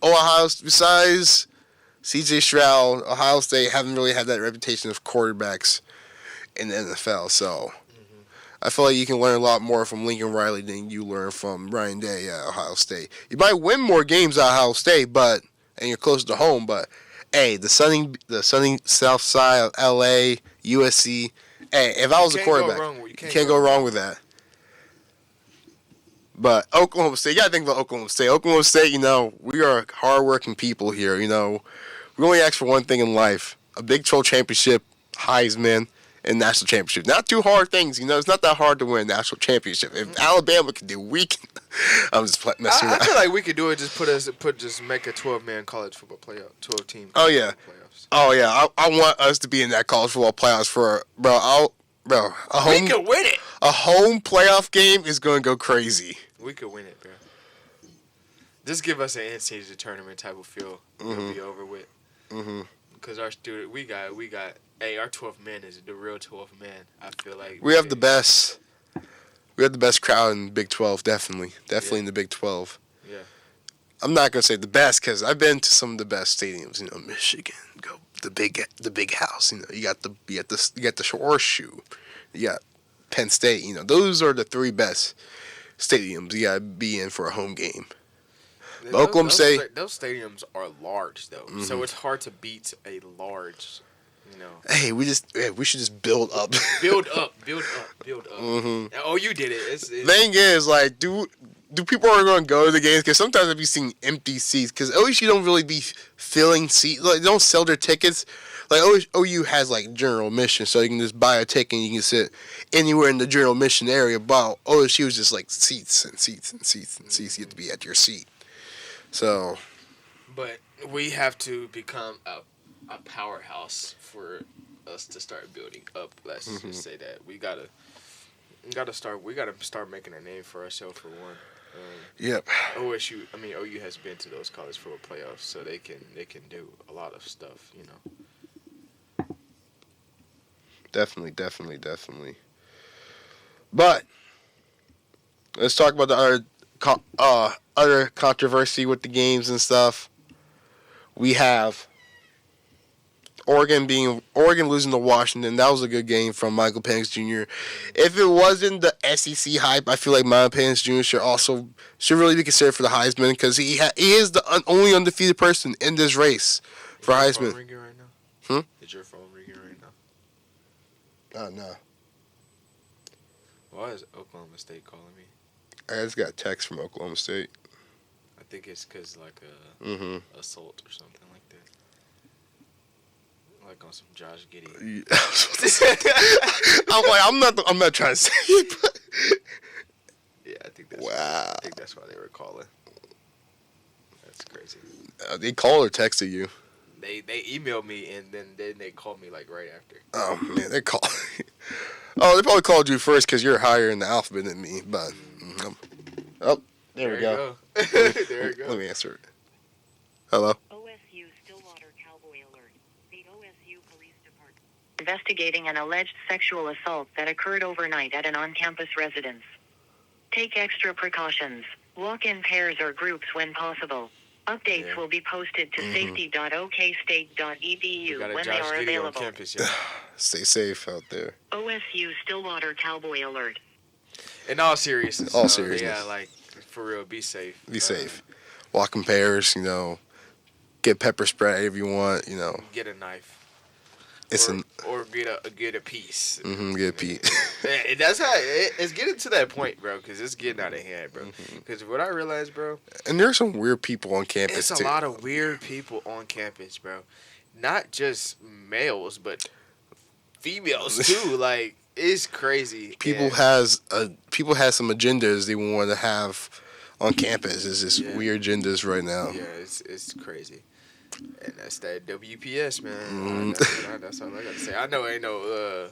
[SPEAKER 1] besides C.J. Stroud, Ohio State haven't really had that reputation of quarterbacks in the NFL. So I feel like you can learn a lot more from Lincoln Riley than you learn from Ryan Day at Ohio State. You might win more games at Ohio State, and you're closer to home. But hey, the sunny South Side of LA, USC. Hey, if I was a quarterback, you can't go wrong with that. But Oklahoma State, you got to think about Oklahoma State. Oklahoma State, we are hardworking people here. We only ask for one thing in life: a Big 12 championship, Heisman, and national championship. Not too hard things. It's not that hard to win a national championship. If Alabama can do, we can. I'm just messing around.
[SPEAKER 2] I feel like we could do it. Just make a 12-man college football playoff, 12-team.
[SPEAKER 1] Oh yeah.
[SPEAKER 2] Playoffs.
[SPEAKER 1] Oh yeah. I want us to be in that college football playoffs we can
[SPEAKER 2] win it.
[SPEAKER 1] A home playoff game is going to go crazy.
[SPEAKER 2] We could win it, bro. Just give us an NCAA tournament type of feel. It'll be over with. Because our we got. Hey, our 12th man is the real 12th man. I feel like
[SPEAKER 1] we have the best. We have the best crowd in Big 12, definitely in the Big 12. Yeah. I'm not gonna say the best because I've been to some of the best stadiums. Michigan, go the big house. You got the Horseshoe. You got Penn State. Those are the 3 best stadiums you gotta be in for a home game. Oklahoma State.
[SPEAKER 2] Those stadiums are large though, so it's hard to beat a large
[SPEAKER 1] Hey, we should just build up.
[SPEAKER 2] build up.
[SPEAKER 1] Mm-hmm.
[SPEAKER 2] Oh, you did it. It's
[SPEAKER 1] Thing is, like, do people are going to go to the games? Because sometimes I've been seeing empty seats. Because OSU don't really be filling seats. Like, they don't sell their tickets. Like, OU has, like, general admission, so you can just buy a ticket and you can sit anywhere in the general admission area. But OSU is just, like, seats and seats and seats and seats. You have to be at your seat. So.
[SPEAKER 2] But we have to become a powerhouse for us to start building up. Let's just say that we gotta start making a name for ourselves for one.
[SPEAKER 1] Yep.
[SPEAKER 2] OU has been to those college football playoffs, so they can do a lot of stuff, you know.
[SPEAKER 1] Definitely. But let's talk about the other controversy with the games and stuff. We have Oregon losing to Washington. That was a good game from Michael Penix Jr. If it wasn't the SEC hype, I feel like Michael Penix Jr. should really be considered for the Heisman because he is the only undefeated person in this race for Heisman.
[SPEAKER 2] Is your phone ringing right now? Is your phone ringing right now?
[SPEAKER 1] No.
[SPEAKER 2] Why is Oklahoma State calling me?
[SPEAKER 1] I just got a text from Oklahoma State.
[SPEAKER 2] I think it's because like assault or something like that. Like on some Josh Giddey.
[SPEAKER 1] I'm not trying to say it, but
[SPEAKER 2] yeah, I think that's why they were calling. That's crazy.
[SPEAKER 1] They called or texted you.
[SPEAKER 2] They emailed me and then they called me like right after.
[SPEAKER 1] Oh man, they called. Oh, they probably called you first because you're higher in the alphabet than me. But there we go.
[SPEAKER 2] There we go.
[SPEAKER 1] Let me answer it. Hello.
[SPEAKER 3] OSU Stillwater Cowboy alert. The OSU Police Department investigating an alleged sexual assault that occurred overnight at an on-campus residence. Take extra precautions. Walk in pairs or groups when possible. Updates will be posted to safety.okstate.edu when they are available.
[SPEAKER 2] Campus,
[SPEAKER 1] Stay safe out there.
[SPEAKER 3] OSU Stillwater Cowboy alert.
[SPEAKER 2] In all seriousness. Yeah, like for real, be safe.
[SPEAKER 1] Be safe. Walk in pairs, get pepper spray if you want,
[SPEAKER 2] Get a knife. Or get a piece.
[SPEAKER 1] Get a piece.
[SPEAKER 2] That's how it's getting to that point, bro. Because it's getting out of hand, bro. Because what I realized, bro.
[SPEAKER 1] And there's some weird people on campus.
[SPEAKER 2] It's a lot of weird people on campus, bro. Not just males, but females too. Like it's crazy.
[SPEAKER 1] People has some agendas they want to have on campus. It's just weird agendas right now.
[SPEAKER 2] Yeah, it's crazy. And that's that WPS, man. That's all I gotta say. I know ain't no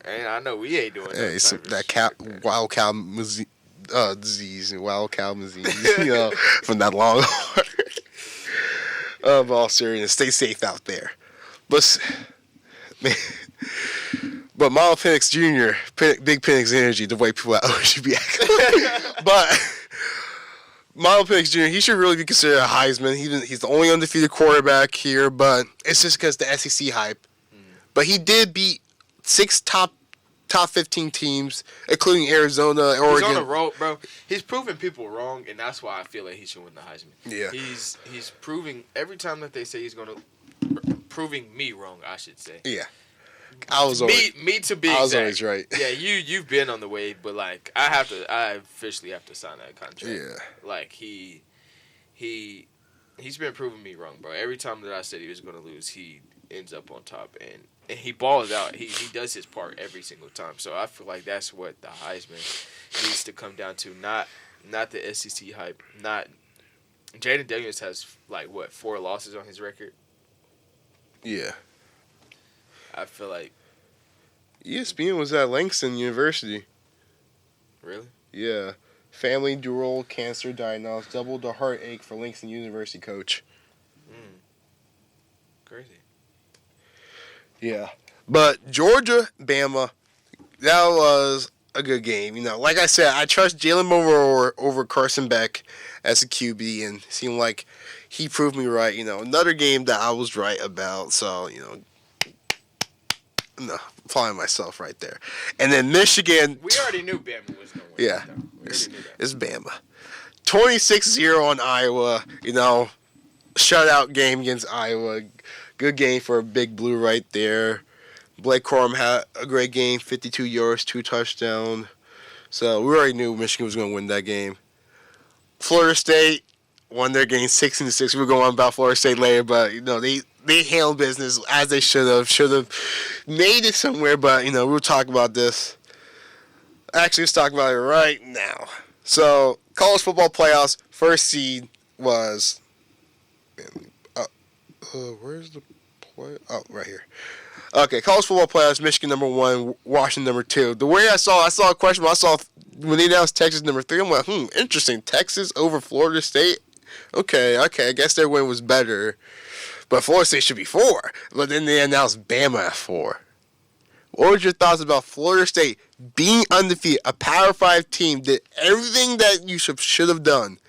[SPEAKER 2] I know we ain't doing
[SPEAKER 1] that wild cow disease, from that long. Of all seriousness, stay safe out there. But Michael Penix Jr., big Penix energy, the way people at OSU be acting. But Michael Penix Jr., he should really be considered a Heisman. He's the only undefeated quarterback here, but it's just because the SEC hype. But he did beat 6 top 15 teams, including Arizona, Oregon.
[SPEAKER 2] He's on a roll, bro. He's proving people wrong, and that's why I feel like he should win the Heisman.
[SPEAKER 1] Yeah.
[SPEAKER 2] He's proving every time that they say he's going to proving me wrong, I should say.
[SPEAKER 1] Yeah. I was always always right.
[SPEAKER 2] Yeah, you've been on the way, but like I officially have to sign that contract.
[SPEAKER 1] Yeah.
[SPEAKER 2] Like he's been proving me wrong, bro. Every time that I said he was going to lose, he ends up on top and he balls out. He does his part every single time. So I feel like that's what the Heisman needs to come down to. Not the SEC hype. Not Jayden Daniels has 4 losses on his record.
[SPEAKER 1] Yeah.
[SPEAKER 2] I feel like
[SPEAKER 1] ESPN was at Langston University.
[SPEAKER 2] Really?
[SPEAKER 1] Yeah. Family dual cancer diagnosed, doubled the heartache for Langston University coach.
[SPEAKER 2] Crazy.
[SPEAKER 1] Yeah. But Georgia, Bama, that was a good game. Like I said, I trust Jalen Moore over Carson Beck as a QB, and it seemed like he proved me right. Another game that I was right about. So, applying myself right there. And then Michigan.
[SPEAKER 2] We already knew Bama was going to win.
[SPEAKER 1] Yeah. It's Bama. 26-0 on Iowa. Shutout game against Iowa. Good game for a big blue right there. Blake Corum had a great game, 52 yards, 2 touchdowns. So we already knew Michigan was going to win that game. Florida State won their game 16-6. We're going on about Florida State later, but they handled business as they should have. Should have made it somewhere, but we'll talk about this. Actually, let's talk about it right now. So college football playoffs, first seed was. Where's the play? Oh, right here. Okay, college football playoffs, Michigan number 1, Washington number 2. The way I saw a question, I saw when they announced Texas number 3, I'm like, interesting. Texas over Florida State? Okay, I guess their win was better. But Florida State should be 4. But then they announced Bama at 4. What was your thoughts about Florida State being undefeated, a Power 5 team, did everything that you should have done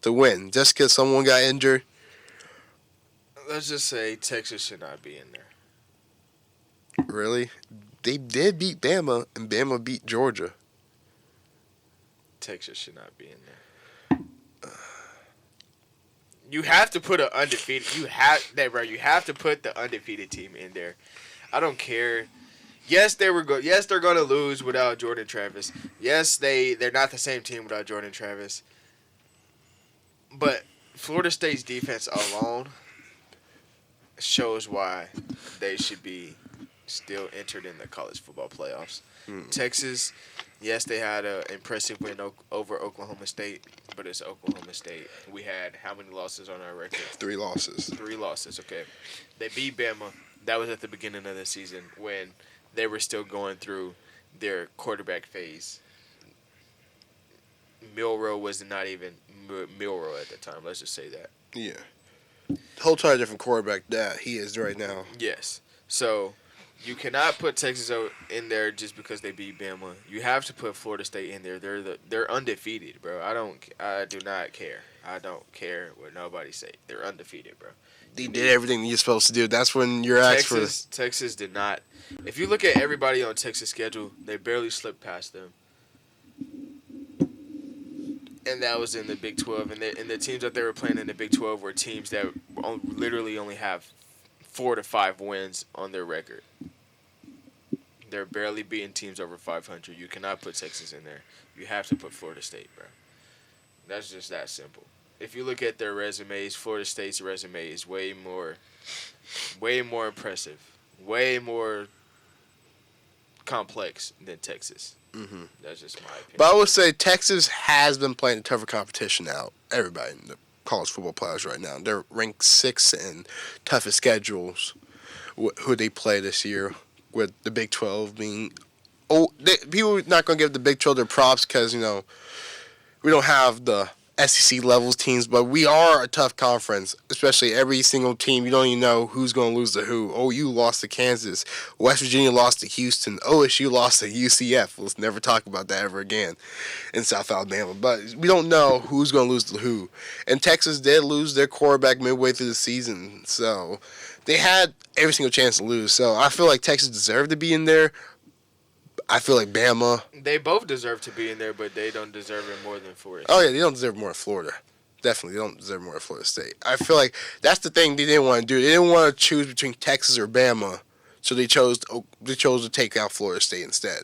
[SPEAKER 1] to win, just because someone got injured?
[SPEAKER 2] Let's just say Texas should not be in there.
[SPEAKER 1] Really? They did beat Bama, and Bama beat Georgia.
[SPEAKER 2] Texas should not be in there. You have to put an undefeated. You have to put the undefeated team in there. I don't care. Yes, they're going to lose without Jordan Travis. Yes, they're not the same team without Jordan Travis. But Florida State's defense alone shows why they should be still entered in the college football playoffs. Texas, yes, they had an impressive win over Oklahoma State, but it's Oklahoma State. We had how many losses on our record?
[SPEAKER 1] 3 losses.
[SPEAKER 2] 3 losses, okay. They beat Bama. That was at the beginning of the season when they were still going through their quarterback phase. Milroe was not even Milroe at the time. Let's just say that.
[SPEAKER 1] Yeah. Whole totally different quarterback that he is right now.
[SPEAKER 2] Yes. So you cannot put Texas in there just because they beat Bama. You have to put Florida State in there. They're undefeated, bro. I do not care. I don't care what nobody say. They're undefeated, bro.
[SPEAKER 1] They did everything you're supposed to do. That's when you're asked for.
[SPEAKER 2] Texas did not. If you look at everybody on Texas' schedule, they barely slipped past them. And that was in the Big 12. And the teams that they were playing in the Big 12 were teams that literally only have 4 to 5 wins on their record. They're barely beating teams over 500. You cannot put Texas in there. You have to put Florida State, bro. That's just that simple. If you look at their resumes, Florida State's resume is way more impressive, way more complex than Texas. Mm-hmm. That's just my opinion.
[SPEAKER 1] But I would say Texas has been playing a tougher competition out. Everybody in the college football players right now. They're ranked 6th in toughest schedules. Who they play this year, with the Big 12 being. People are not going to give the Big 12 their props because we don't have the SEC levels teams, but we are a tough conference, especially every single team. You don't even know who's going to lose to who. OU lost to Kansas. West Virginia lost to Houston. OSU lost to UCF. Let's never talk about that ever again in South Alabama. But we don't know who's going to lose to who. And Texas did lose their quarterback midway through the season. So they had every single chance to lose. So I feel like Texas deserved to be in there. I feel like Bama.
[SPEAKER 2] They both deserve to be in there, but they don't deserve it more than Florida State.
[SPEAKER 1] Oh, yeah, they don't deserve more than Florida. Definitely, they don't deserve more than Florida State. I feel like that's the thing they didn't want to do. They didn't want to choose between Texas or Bama, so they chose to take out Florida State instead.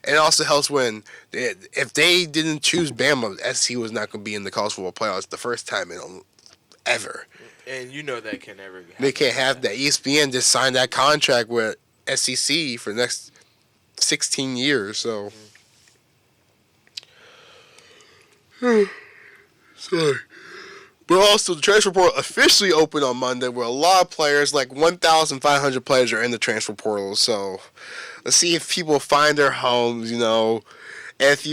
[SPEAKER 1] And it also helps when if they didn't choose Bama, SC was not going to be in the college football playoffs the first time ever.
[SPEAKER 2] And you know that can never happen.
[SPEAKER 1] They can't have that. ESPN just signed that contract with SEC for the next 16 years, so. Sorry. But also, the transfer portal officially opened on Monday, where a lot of players, like 1,500 players, are in the transfer portal. So, let's see if people find their homes, And if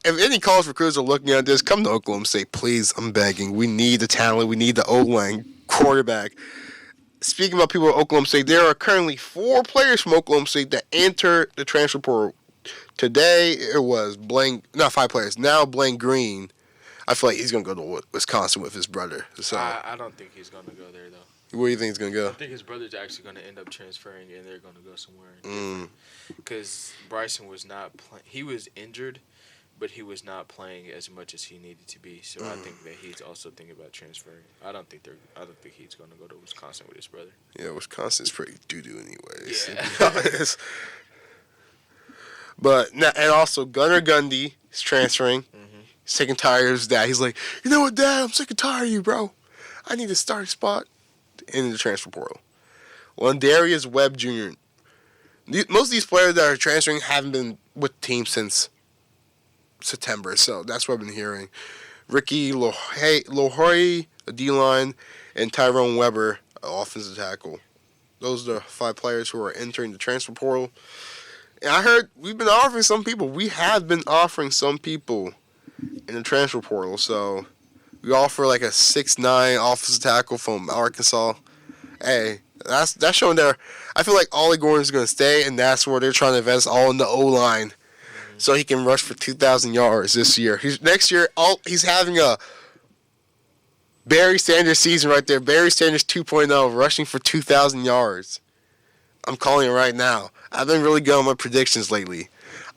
[SPEAKER 1] any college recruiters are looking at this, come to Oklahoma State, please. I'm begging. We need the talent. We need the O-line quarterback. Speaking about people at Oklahoma State, there are currently 4 players from Oklahoma State that entered the transfer portal. Today, it was 5 players. Now, Blaine Green, I feel like he's going to go to Wisconsin with his brother. So
[SPEAKER 2] I don't think he's going to go there, though.
[SPEAKER 1] Where do you think he's going to go?
[SPEAKER 2] I think his brother's actually going to end up transferring, and they're going to go somewhere. Because Bryson was not playing. He was injured, but he was not playing as much as he needed to be. So I think that he's also thinking about transferring. I don't think he's going to go to Wisconsin with his brother.
[SPEAKER 1] Yeah, Wisconsin's pretty doo-doo anyways,
[SPEAKER 2] Yeah.
[SPEAKER 1] to be honest. But, and also, Gunnar Gundy is transferring.
[SPEAKER 2] Mm-hmm.
[SPEAKER 1] He's sick and tired of his dad. He's like, you know what, Dad? I'm sick and tired of you, bro. I need a starting spot in the transfer portal. Darius Webb Jr. Most of these players that are transferring haven't been with the team since September, so that's what I've been hearing. Ricky Lohoy, a D-line, and Tyrone Weber, an offensive tackle. Those are the 5 players who are entering the transfer portal. And I heard we've been offering some people. We have been offering some people in the transfer portal. So we offer like a 6'9" offensive tackle from Arkansas. Hey, that's showing there. I feel like Ollie Gordon's going to stay, and that's where they're trying to invest all in the O-line so he can rush for 2,000 yards this year. Next year, he's having a Barry Sanders season right there. Barry Sanders 2.0, rushing for 2,000 yards. I'm calling it right now. I've been really good on my predictions lately.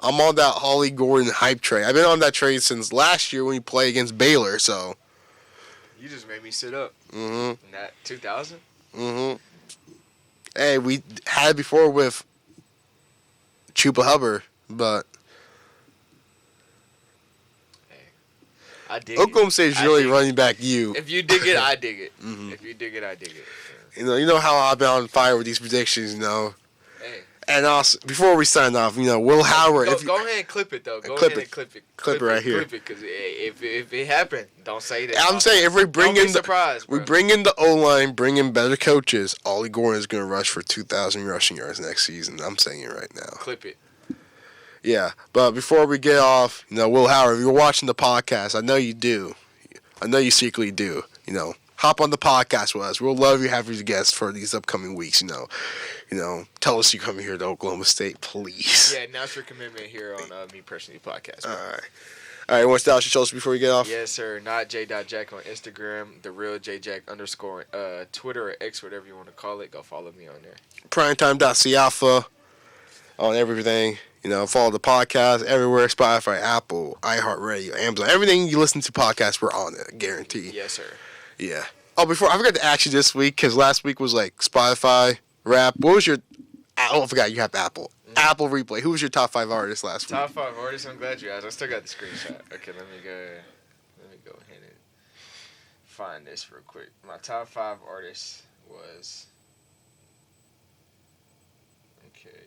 [SPEAKER 1] I'm on that Ollie Gordon hype trade. I've been on that trade since last year when he played against Baylor, so.
[SPEAKER 2] You just made me sit up.
[SPEAKER 1] Mm-hmm.
[SPEAKER 2] That 2,000?
[SPEAKER 1] Mm-hmm. Hey, we had it before with Chupa Hubbard, but
[SPEAKER 2] I dig
[SPEAKER 1] Oklahoma
[SPEAKER 2] it.
[SPEAKER 1] State's
[SPEAKER 2] I
[SPEAKER 1] really
[SPEAKER 2] dig
[SPEAKER 1] running back you.
[SPEAKER 2] If you dig it, I dig it.
[SPEAKER 1] Mhm.
[SPEAKER 2] If you dig it, I dig it.
[SPEAKER 1] You know how I've been on fire with these predictions, you know.
[SPEAKER 2] Hey.
[SPEAKER 1] And also, before we sign off, Will Howard.
[SPEAKER 2] Go ahead and clip it, though. Go
[SPEAKER 1] clip
[SPEAKER 2] ahead
[SPEAKER 1] it.
[SPEAKER 2] and clip it.
[SPEAKER 1] Clip it right here.
[SPEAKER 2] Clip it, because if it happened, don't say that.
[SPEAKER 1] I'm saying if we bring
[SPEAKER 2] don't
[SPEAKER 1] in
[SPEAKER 2] be surprised,
[SPEAKER 1] we
[SPEAKER 2] bro.
[SPEAKER 1] bring in the O-line, bring in better coaches, Ollie Gordon is going to rush for 2,000 rushing yards next season. I'm saying it right now.
[SPEAKER 2] Clip it.
[SPEAKER 1] Yeah, but before we get off, Will Howard, if you're watching the podcast, I know you do. I know you secretly do. Hop on the podcast with us. We'll love you have you as guests for these upcoming weeks. Tell us you coming here to Oklahoma State, please.
[SPEAKER 2] Yeah, announce your commitment here on Me Personally Podcast. Bro.
[SPEAKER 1] All right. Want to show us before we get off?
[SPEAKER 2] Yes, sir. Not J.Jack on Instagram. The real JJack _ Twitter or X, whatever you want to call it. Go follow me on there.
[SPEAKER 1] Primetime.Ciafa on everything. Follow the podcast everywhere. Spotify, Apple, iHeartRadio, Amazon. Everything you listen to podcasts, we're on it. I guarantee.
[SPEAKER 2] Yes, sir.
[SPEAKER 1] Yeah. Oh, before I forgot to ask you this week, because last week was like Spotify, rap. What was your? I forgot you have Apple. Mm-hmm. Apple Replay. Who was your top 5 artists last week?
[SPEAKER 2] Top 5 artists. I'm glad you asked. I still got the screenshot. Okay, let me go ahead and find this real quick. My top 5 artists was. Okay.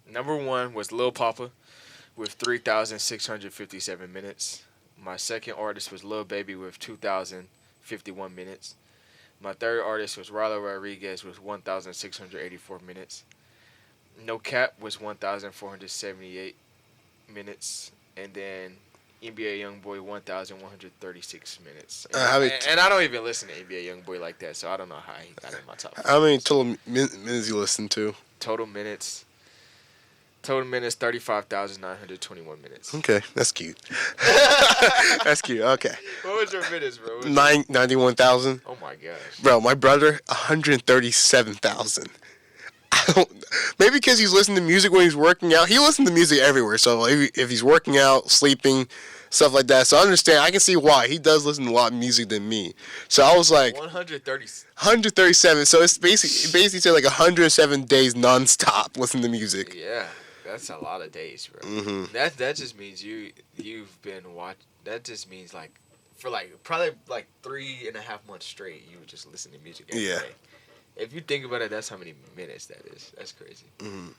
[SPEAKER 2] Number 1 was Lil Papa with 3,657 minutes. My second artist was Lil Baby with 2,051 minutes. My third artist was Rylo Rodriguez with 1,684 minutes. No Cap was 1,478 minutes. And then NBA Youngboy 1,136 minutes. And I don't even listen to NBA Youngboy like that, so I don't know how he got in my top 5.
[SPEAKER 1] How many total minutes you listen to?
[SPEAKER 2] Total minutes, 35,921 minutes.
[SPEAKER 1] Okay, that's cute. That's cute. Okay.
[SPEAKER 2] What was your minutes, bro?
[SPEAKER 1] 91,000.
[SPEAKER 2] Oh my gosh.
[SPEAKER 1] Bro, my brother 137,000. Maybe because he's listening to music when he's working out. He listens to music everywhere. So if he's working out, sleeping, stuff like that. So I understand. I can see why he does listen to a lot of music than me. So I was like 137. So it basically said like 107 days nonstop listening to music.
[SPEAKER 2] Yeah. That's a lot of days, bro.
[SPEAKER 1] Mm-hmm.
[SPEAKER 2] That just means you've been watching. That just means for probably 3.5 months straight, you would just listen to music every day. If you think about it, that's how many minutes that is. That's crazy.
[SPEAKER 1] Mm-hmm.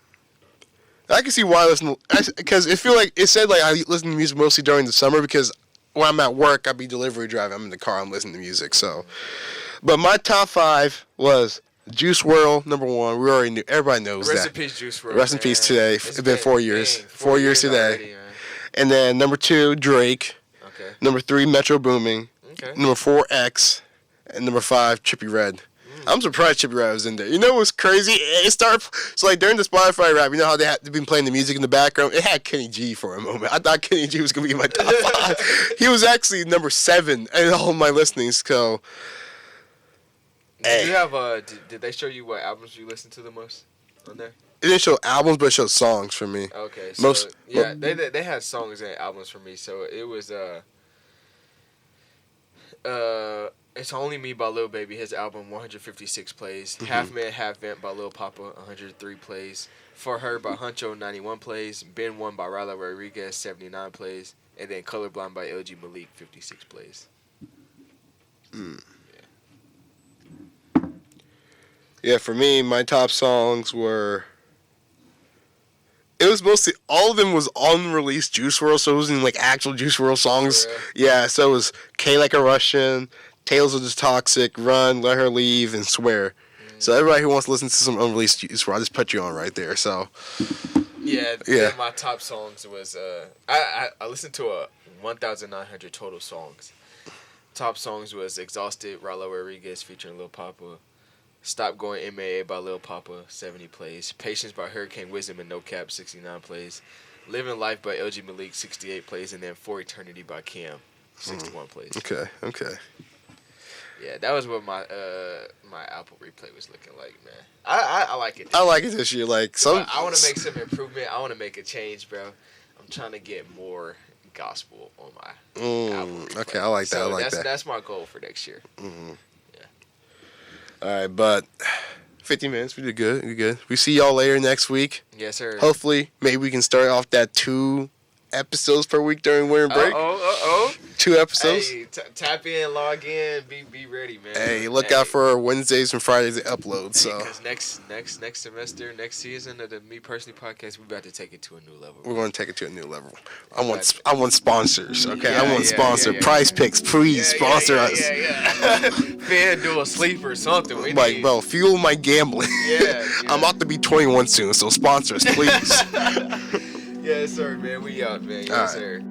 [SPEAKER 1] I can see why I listen, because it feel like it said like I listen to music mostly during the summer because when I'm at work, I be delivery driving. I'm in the car, I'm listening to music. So, but my top 5 was Juice WRLD, number 1. We already knew. Everybody knows
[SPEAKER 2] Rest
[SPEAKER 1] that.
[SPEAKER 2] in peace, Juice WRLD.
[SPEAKER 1] Rest in peace today. It's been 4 years. 4 years today.
[SPEAKER 2] Already,
[SPEAKER 1] and then number 2, Drake.
[SPEAKER 2] Okay.
[SPEAKER 1] Number 3, Metro Booming.
[SPEAKER 2] Okay.
[SPEAKER 1] Number 4, X. And number 5, Trippie Redd. I'm surprised Trippie Redd was in there. You know what's crazy? It started so like during the Spotify rap. You know how they've been playing the music in the background. It had Kenny G for a moment. I thought Kenny G was gonna be in my top 5. He was actually number 7 in all my listenings. So,
[SPEAKER 2] did you have did they show you what albums you listened to the most on there?
[SPEAKER 1] It didn't show albums, but it showed songs for me.
[SPEAKER 2] Okay, so they had songs and albums for me. So it was It's Only Me by Lil Baby, his album 156 plays. Half Man Half Vent by Lil Papa 103 plays. For Her by Huncho 91 plays. Been One by Ryla Rodriguez 79 plays. And then Colorblind by LG Malik 56 plays.
[SPEAKER 1] Yeah, for me, my top songs were. It was mostly all of them was unreleased Juice WRLD, so it wasn't like actual Juice WRLD songs. Yeah, so it was K Like a Russian, Tales of the Toxic, Run, Let Her Leave, and Swear. So everybody who wants to listen to some unreleased Juice WRLD, I just put you on right there. So
[SPEAKER 2] yeah. My top songs was I listened to 1,900 total songs. Top songs was Exhausted, Ryla Rodriguez featuring Lil Papa. Stop Going MAA by Lil Papa, 70 plays. Patience by Hurricane Wisdom and No Cap, 69 plays. Living Life by LG Malik, 68 plays. And then For Eternity by Cam, 61 plays.
[SPEAKER 1] Okay.
[SPEAKER 2] Yeah, that was what my my Apple Replay was looking like, man. I like it.
[SPEAKER 1] I like it this year. Like
[SPEAKER 2] I want to make some improvement. I want to make a change, bro. I'm trying to get more gospel on my Apple Replay.
[SPEAKER 1] Okay, I like that.
[SPEAKER 2] So
[SPEAKER 1] I like that.
[SPEAKER 2] That's my goal for next year.
[SPEAKER 1] All right, but 50 minutes. We did good. We good. We see y'all later next week.
[SPEAKER 2] Yes, sir.
[SPEAKER 1] Hopefully, maybe we can start off that 2 episodes per week during winter break. 2 episodes.
[SPEAKER 2] Hey, tap in, log in, be ready, man.
[SPEAKER 1] Hey, look out for our Wednesdays and Fridays to upload. So
[SPEAKER 2] because next semester, next season of the Me Personally podcast, we about to take it to a new level.
[SPEAKER 1] We're going to take it to a new level. I want sponsors. Okay,
[SPEAKER 2] Yeah,
[SPEAKER 1] I want sponsor. Prize Picks, please sponsor us.
[SPEAKER 2] FanDuel, Sleep or something. We
[SPEAKER 1] Like,
[SPEAKER 2] need.
[SPEAKER 1] bro, fuel my gambling.
[SPEAKER 2] Yeah.
[SPEAKER 1] I'm about to be 21 soon, so sponsor us, please.
[SPEAKER 2] Yes, sir, man. We out, man. Yes,
[SPEAKER 1] All right.
[SPEAKER 2] sir.